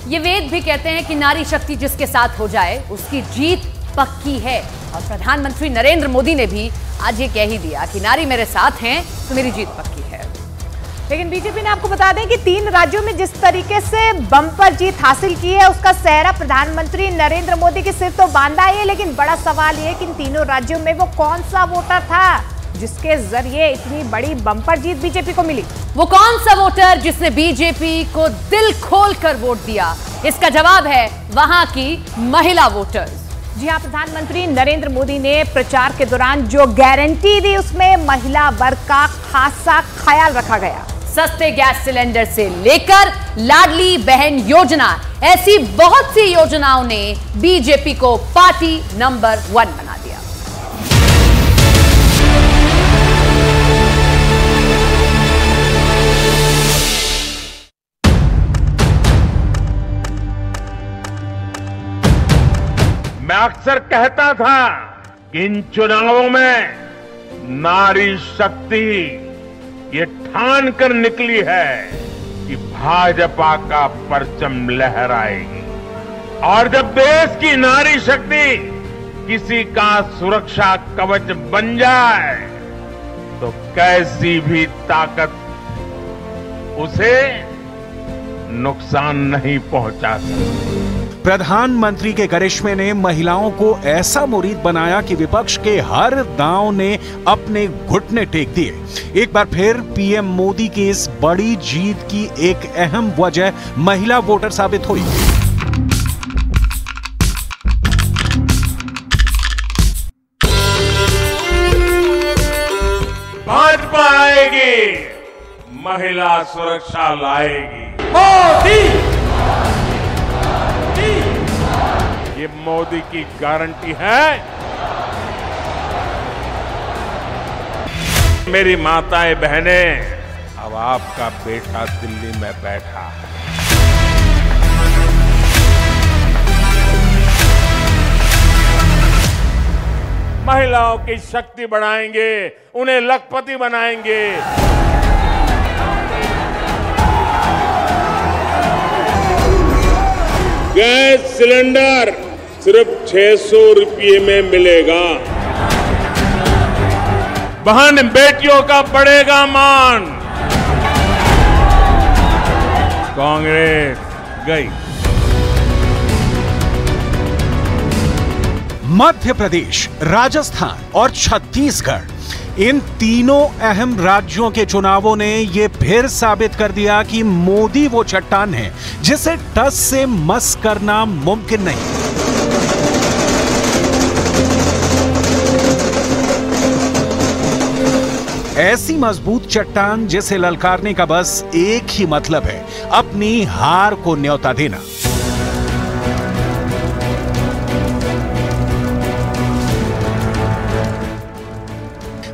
ये वेद भी कहते हैं कि नारी शक्ति जिसके साथ हो जाए उसकी जीत पक्की है। और प्रधानमंत्री नरेंद्र मोदी ने भी आज ये कह ही दिया कि नारी मेरे साथ हैं तो मेरी जीत पक्की है। लेकिन बीजेपी ने आपको बता दें कि 3 राज्यों में जिस तरीके से बम्पर जीत हासिल की है उसका सेहरा प्रधानमंत्री नरेंद्र मोदी के सिर तो बांधा है, लेकिन बड़ा सवाल ये कि इन तीनों राज्यों में वो कौन सा वोटर था जिसके जरिए इतनी बड़ी बम्पर जीत बीजेपी को मिली। वो कौन सा वोटर जिसने बीजेपी को दिल खोलकर वोट दिया? इसका जवाब है वहां की महिला वोटर्स। जी हाँ, प्रधानमंत्री नरेंद्र मोदी ने प्रचार के दौरान जो गारंटी दी उसमें महिला वर्ग का खासा ख्याल रखा गया। सस्ते गैस सिलेंडर से लेकर लाडली बहन योजना, ऐसी बहुत सी योजनाओं ने बीजेपी को पार्टी नंबर 1 बना दिया। मैं अक्सर कहता था कि इन चुनावों में नारी शक्ति ये ठान कर निकली है कि भाजपा का परचम लहराएगी। और जब देश की नारी शक्ति किसी का सुरक्षा कवच बन जाए तो कैसी भी ताकत उसे नुकसान नहीं पहुंचा सकती। प्रधानमंत्री के करिश्मे ने महिलाओं को ऐसा मुरीद बनाया कि विपक्ष के हर दांव ने अपने घुटने टेक दिए। एक बार फिर पीएम मोदी की इस बड़ी जीत की एक अहम वजह महिला वोटर साबित हुई। भाजपा आएगी, महिला सुरक्षा लाएगी। मोदी ये मोदी की गारंटी है। मेरी माताएं बहनें, अब आपका बेटा दिल्ली में बैठा है। महिलाओं की शक्ति बढ़ाएंगे, उन्हें लखपति बनाएंगे। गैस सिलेंडर सिर्फ 600 रुपये में मिलेगा। बहन बेटियों का बढ़ेगा मान। कांग्रेस गई। मध्य प्रदेश, राजस्थान और छत्तीसगढ़, इन तीनों अहम राज्यों के चुनावों ने यह फिर साबित कर दिया कि मोदी वो चट्टान है जिसे टस से मस करना मुमकिन नहीं। ऐसी मजबूत चट्टान जिसे ललकारने का बस एक ही मतलब है, अपनी हार को न्योता देना।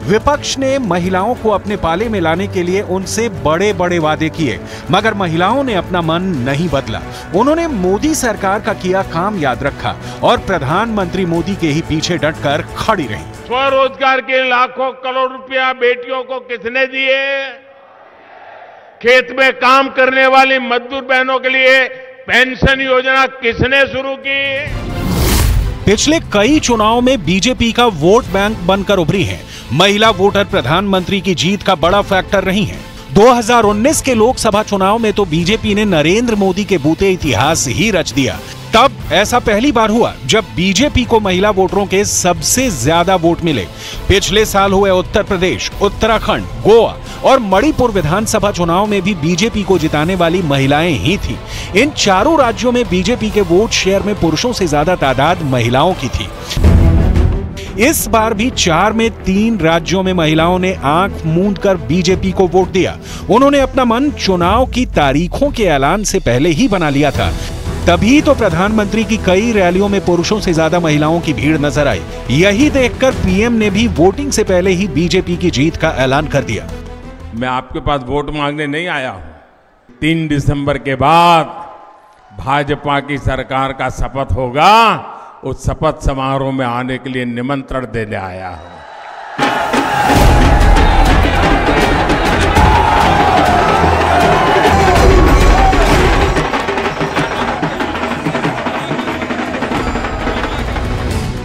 विपक्ष ने महिलाओं को अपने पाले में लाने के लिए उनसे बड़े बड़े वादे किए, मगर महिलाओं ने अपना मन नहीं बदला। उन्होंने मोदी सरकार का किया काम याद रखा और प्रधानमंत्री मोदी के ही पीछे डटकर खड़ी रही। स्वरोजगार के लाखों करोड़ रुपया बेटियों को किसने दिए? खेत में काम करने वाली मजदूर बहनों के लिए पेंशन योजना किसने शुरू की? पिछले कई चुनावों में बीजेपी का वोट बैंक बनकर उभरी है। महिला वोटर प्रधानमंत्री की जीत का बड़ा फैक्टर रही हैं। 2019 के लोकसभा चुनाव में तो बीजेपी ने नरेंद्र मोदी के बूते इतिहास ही रच दिया। तब ऐसा पहली बार हुआ जब बीजेपी को महिला वोटरों के सबसे ज्यादा वोट मिले। पिछले साल हुए उत्तर प्रदेश, उत्तराखंड, गोवा और मणिपुर विधानसभा चुनाव में भी बीजेपी को जिताने वाली महिलाएं ही थी। इन चारों राज्यों में बीजेपी के वोट शेयर में पुरुषों से ज्यादा तादाद महिलाओं की थी। इस बार भी 4 में 3 राज्यों में महिलाओं ने आंख मूंद कर बीजेपी को वोट दिया। उन्होंने अपना मन चुनाव की तारीखों के ऐलान से पहले ही बना लिया था। तभी तो प्रधानमंत्री की कई रैलियों में पुरुषों से ज्यादा महिलाओं की भीड़ नजर आई। यही देखकर पीएम ने भी वोटिंग से पहले ही बीजेपी की जीत का ऐलान कर दिया। मैं आपके पास वोट मांगने नहीं आया हूं। 3 दिसंबर के बाद भाजपा की सरकार का शपथ होगा, उस शपथ समारोह में आने के लिए निमंत्रण देने आया हूं।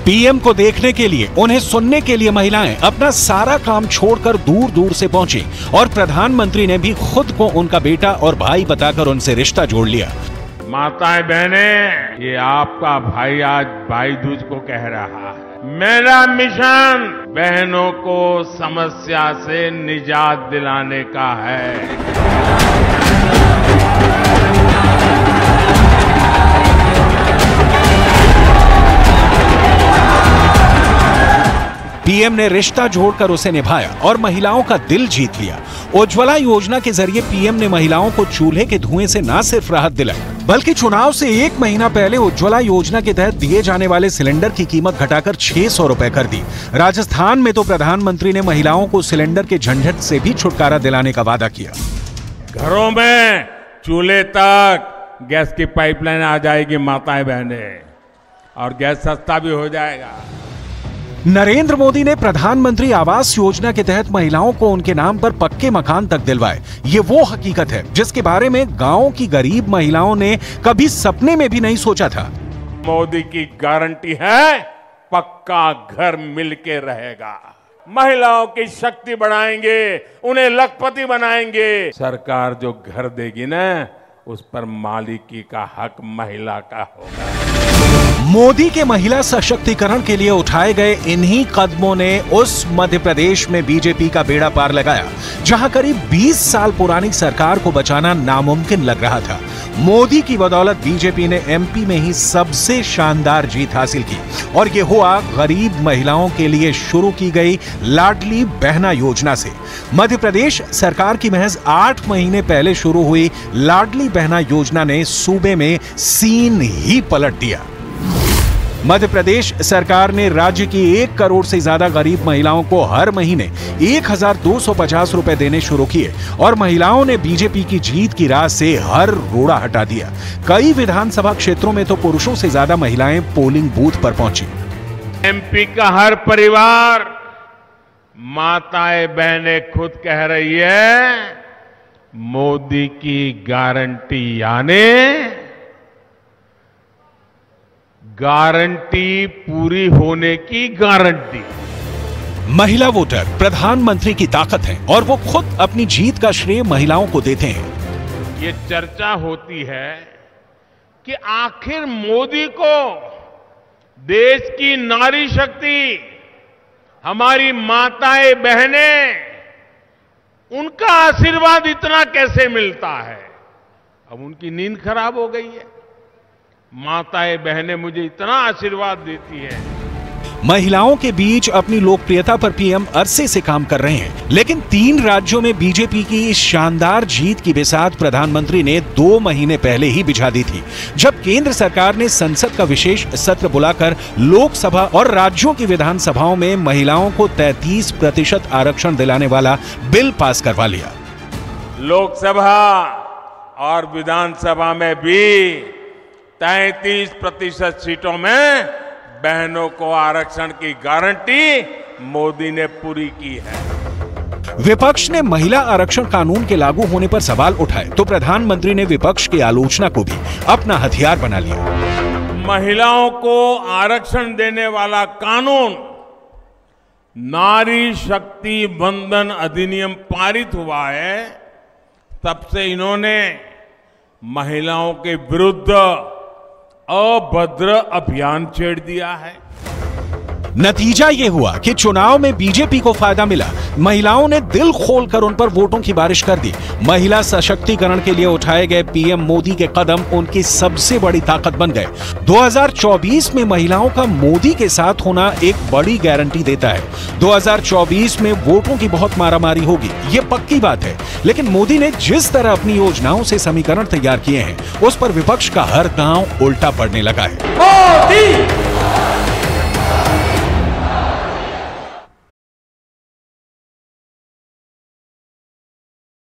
पीएम को देखने के लिए, उन्हें सुनने के लिए महिलाएं अपना सारा काम छोड़कर दूर दूर से पहुंची और प्रधानमंत्री ने भी खुद को उनका बेटा और भाई बताकर उनसे रिश्ता जोड़ लिया। माताएं बहनें, ये आपका भाई आज भाई दूज को कह रहा है, मेरा मिशन बहनों को समस्या से निजात दिलाने का है। पीएम ने रिश्ता जोड़कर उसे निभाया और महिलाओं का दिल जीत लिया। उज्ज्वला योजना के जरिए पीएम ने महिलाओं को चूल्हे के धुएं से न सिर्फ राहत दिलाई, बल्कि चुनाव से 1 महीना पहले उज्ज्वला योजना के तहत दिए जाने वाले सिलेंडर की कीमत घटाकर 600 रुपए कर दी। राजस्थान में तो प्रधानमंत्री ने महिलाओं को सिलेंडर के झंझट से भी छुटकारा दिलाने का वादा किया। घरों में चूल्हे तक गैस की पाइपलाइन आ जाएगी माताएं बहनें, और गैस सस्ता भी हो जाएगा। नरेंद्र मोदी ने प्रधानमंत्री आवास योजना के तहत महिलाओं को उनके नाम पर पक्के मकान तक दिलवाए। ये वो हकीकत है जिसके बारे में गांव की गरीब महिलाओं ने कभी सपने में भी नहीं सोचा था। मोदी की गारंटी है, पक्का घर मिलके रहेगा। महिलाओं की शक्ति बढ़ाएंगे, उन्हें लखपति बनाएंगे। सरकार जो घर देगी ना, उस पर मालिकी का हक महिला का होगा। मोदी के महिला सशक्तिकरण के लिए उठाए गए इन्हीं कदमों ने उस मध्य प्रदेश में बीजेपी का बेड़ा पार लगाया, जहां करीब 20 साल पुरानी सरकार को बचाना नामुमकिन लग रहा था। मोदी की बदौलत बीजेपी ने एमपी में ही सबसे शानदार जीत हासिल की, और ये हुआ गरीब महिलाओं के लिए शुरू की गई लाडली बहना योजना से। मध्य प्रदेश सरकार की महज 8 महीने पहले शुरू हुई लाडली बहना योजना ने सूबे में सीन ही पलट दिया। मध्य प्रदेश सरकार ने राज्य की 1 करोड़ से ज्यादा गरीब महिलाओं को हर महीने 1250 रुपए देने शुरू किए, और महिलाओं ने बीजेपी की जीत की राह से हर रोड़ा हटा दिया। कई विधानसभा क्षेत्रों में तो पुरुषों से ज्यादा महिलाएं पोलिंग बूथ पर पहुंची। एमपी का हर परिवार, माताएं बहनें खुद कह रही है, मोदी की गारंटी यानी गारंटी पूरी होने की गारंटी। महिला वोटर प्रधानमंत्री की ताकत है, और वो खुद अपनी जीत का श्रेय महिलाओं को देते हैं। ये चर्चा होती है कि आखिर मोदी को देश की नारी शक्ति, हमारी माताएं बहनें, उनका आशीर्वाद इतना कैसे मिलता है। अब उनकी नींद खराब हो गई है। माताएं बहनें मुझे इतना आशीर्वाद देती हैं। महिलाओं के बीच अपनी लोकप्रियता पर पीएम अरसे से काम कर रहे हैं, लेकिन 3 राज्यों में बीजेपी की इस शानदार जीत की बिसात प्रधानमंत्री ने 2 महीने पहले ही बिछा दी थी, जब केंद्र सरकार ने संसद का विशेष सत्र बुलाकर लोकसभा और राज्यों की विधानसभाओं में महिलाओं को 33% आरक्षण दिलाने वाला बिल पास करवा लिया। लोकसभा और विधानसभा में भी 33% सीटों में बहनों को आरक्षण की गारंटी मोदी ने पूरी की है। विपक्ष ने महिला आरक्षण कानून के लागू होने पर सवाल उठाए, तो प्रधानमंत्री ने विपक्ष की आलोचना को भी अपना हथियार बना लिया। महिलाओं को आरक्षण देने वाला कानून नारी शक्ति वंदन अधिनियम पारित हुआ है, तब से इन्होंने महिलाओं के विरुद्ध अभद्र अभियान छेड़ दिया है। नतीजा ये हुआ कि चुनाव में बीजेपी को फायदा मिला। महिलाओं ने दिल खोलकर उन पर वोटों की बारिश कर दी। महिला सशक्तिकरण के लिए उठाए गए पीएम मोदी के कदम उनकी सबसे बड़ी ताकत बन गए। 2024 में महिलाओं का मोदी के साथ होना एक बड़ी गारंटी देता है। 2024 में वोटों की बहुत मारामारी होगी, ये पक्की बात है, लेकिन मोदी ने जिस तरह अपनी योजनाओं से समीकरण तैयार किए हैं, उस पर विपक्ष का हर गांव उल्टा पड़ने लगा है।